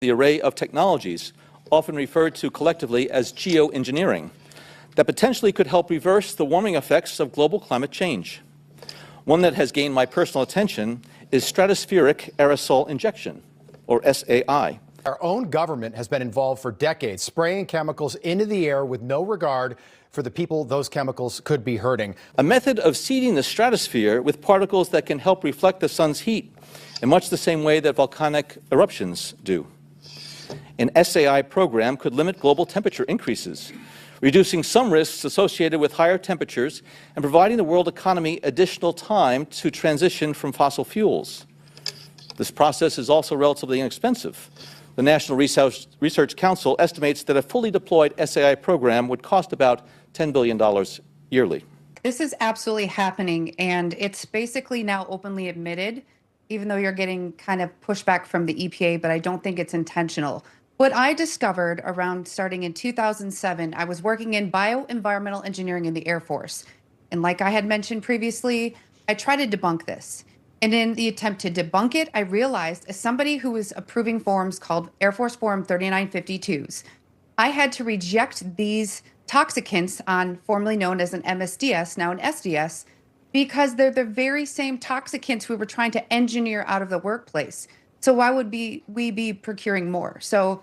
the array of technologies, often referred to collectively as geoengineering, that potentially could help reverse the warming effects of global climate change. One that has gained my personal attention is stratospheric aerosol injection, or SAI. Our own government has been involved for decades, spraying chemicals into the air with no regard for the people those chemicals could be hurting. A method of seeding the stratosphere with particles that can help reflect the sun's heat in much the same way that volcanic eruptions do. An SAI program could limit global temperature increases, reducing some risks associated with higher temperatures and providing the world economy additional time to transition from fossil fuels. This process is also relatively inexpensive. The National Research Council estimates that a fully deployed SAI program would cost about $10 billion yearly. This is absolutely happening, and it's basically now openly admitted, even though you're getting kind of pushback from the EPA, but I don't think it's intentional. What I discovered around starting in 2007, I was working in bioenvironmental engineering in the Air Force. And like I had mentioned previously, I tried to debunk this. And in the attempt to debunk it, I realized, as somebody who was approving forms called Air Force Form 3952s, I had to reject these toxicants on formerly known as an MSDS, now an SDS, because they're the very same toxicants we were trying to engineer out of the workplace. So why would we be procuring more? So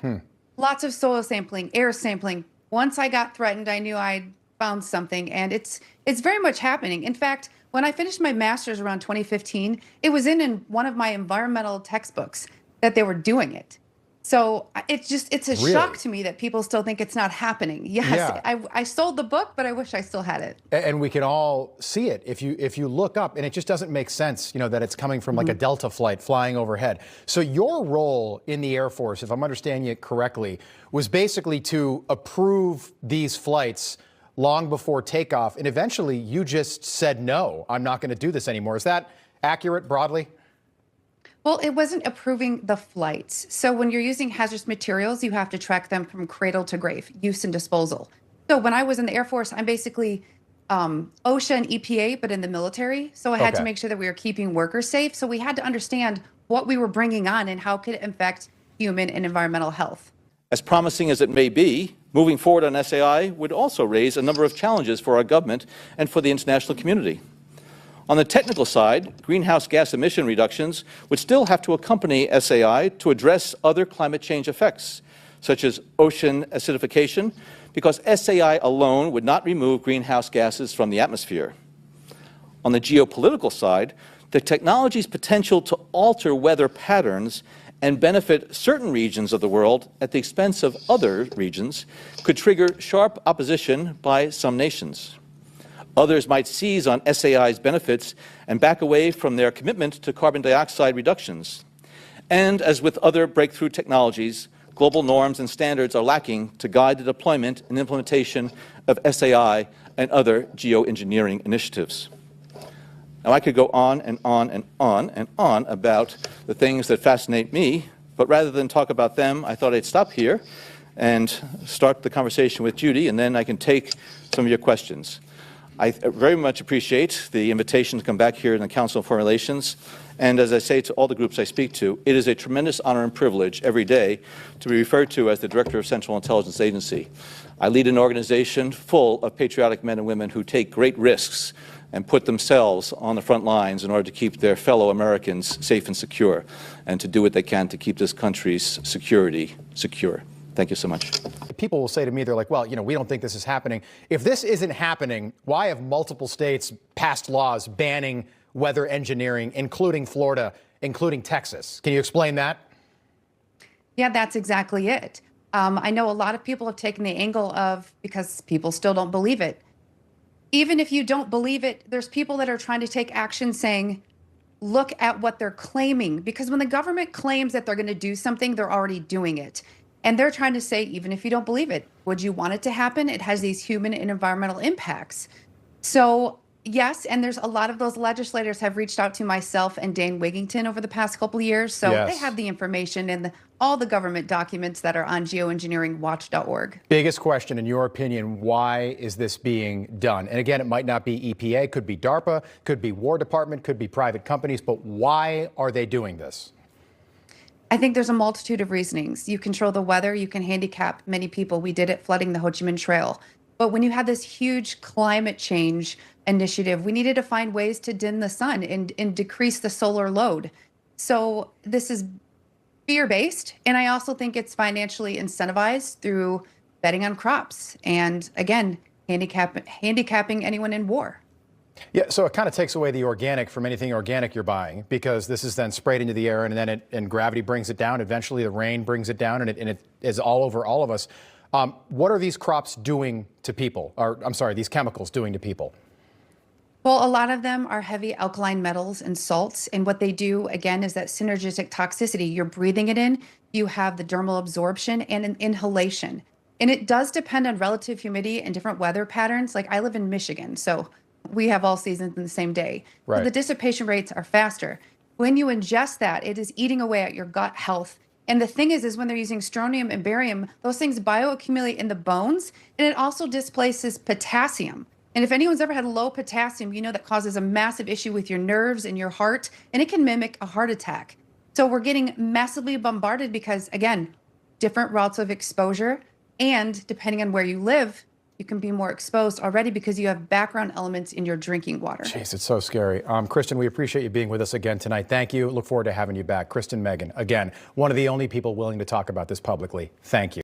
lots of soil sampling, air sampling. Once I got threatened, I knew I'd found something, and it's very much happening. In fact, when I finished my master's around 2015, it was in one of my environmental textbooks that they were doing it. So it's a shock to me that people still think it's not happening. Yes, yeah. I sold the book, but I wish I still had it. And we can all see it if you look up, and it just doesn't make sense, that it's coming from like a Delta flight flying overhead. So your role in the Air Force, if I'm understanding it correctly, was basically to approve these flights long before takeoff, and eventually you just said, no, I'm not going to do this anymore. Is that accurate broadly? Well, it wasn't approving the flights. So when you're using hazardous materials, you have to track them from cradle to grave, use and disposal. So when I was in the Air Force, I'm basically OSHA and EPA, but in the military. So I had to make sure that we were keeping workers safe. So we had to understand what we were bringing on and how could it affect human and environmental health. As promising as it may be, moving forward on SAI would also raise a number of challenges for our government and for the international community. On the technical side, greenhouse gas emission reductions would still have to accompany SAI to address other climate change effects, such as ocean acidification, because SAI alone would not remove greenhouse gases from the atmosphere. On the geopolitical side, the technology's potential to alter weather patterns and benefit certain regions of the world at the expense of other regions could trigger sharp opposition by some nations. Others might seize on SAI's benefits and back away from their commitment to carbon dioxide reductions. And as with other breakthrough technologies, global norms and standards are lacking to guide the deployment and implementation of SAI and other geoengineering initiatives. Now, I could go on and on and on and on about the things that fascinate me, but rather than talk about them, I thought I'd stop here and start the conversation with Judy, and then I can take some of your questions. I very much appreciate the invitation to come back here in the Council on Foreign Relations, and as I say to all the groups I speak to, it is a tremendous honor and privilege every day to be referred to as the Director of Central Intelligence Agency. I lead an organization full of patriotic men and women who take great risks and put themselves on the front lines in order to keep their fellow Americans safe and secure, and to do what they can to keep this country's security secure. Thank you so much. People will say to me, they're like, well, we don't think this is happening. If this isn't happening, why have multiple states passed laws banning weather engineering, including Florida, including Texas? Can you explain that? Yeah, that's exactly it. I know a lot of people have taken the angle of, because people still don't believe it. Even if you don't believe it, there's people that are trying to take action saying, look at what they're claiming. Because when the government claims that they're going to do something, they're already doing it. And they're trying to say, even if you don't believe it, would you want it to happen? It has these human and environmental impacts. So yes, and there's a lot of those legislators have reached out to myself and Dane Wigington over the past couple of years. So they have the information and all the government documents that are on geoengineeringwatch.org. Biggest question, in your opinion, why is this being done? And again, it might not be EPA, could be DARPA, could be War Department, could be private companies, but why are they doing this? I think there's a multitude of reasonings. You control the weather, you can handicap many people. We did it flooding the Ho Chi Minh Trail. But when you had this huge climate change initiative, we needed to find ways to dim the sun and decrease the solar load. So this is fear-based, and I also think it's financially incentivized through betting on crops and, again, handicapping anyone in war. Yeah, so it kind of takes away the organic from anything organic you're buying, because this is then sprayed into the air, and then and gravity brings it down. Eventually, the rain brings it down, and it is all over all of us. What are these crops doing to people? Or I'm sorry, these chemicals doing to people? Well, a lot of them are heavy alkaline metals and salts. And what they do, again, is that synergistic toxicity. You're breathing it in, you have the dermal absorption and an inhalation. And it does depend on relative humidity and different weather patterns. Like I live in Michigan, so we have all seasons in the same day. Right. So the dissipation rates are faster. When you ingest that, it is eating away at your gut health. And the thing is when they're using strontium and barium, those things bioaccumulate in the bones, and it also displaces potassium. And if anyone's ever had low potassium, you know that causes a massive issue with your nerves and your heart, and it can mimic a heart attack. So we're getting massively bombarded because, again, different routes of exposure, and depending on where you live, you can be more exposed already because you have background elements in your drinking water. Jeez, it's so scary. Kristen, we appreciate you being with us again tonight. Thank you. Look forward to having you back. Kristen Megan, again, one of the only people willing to talk about this publicly. Thank you.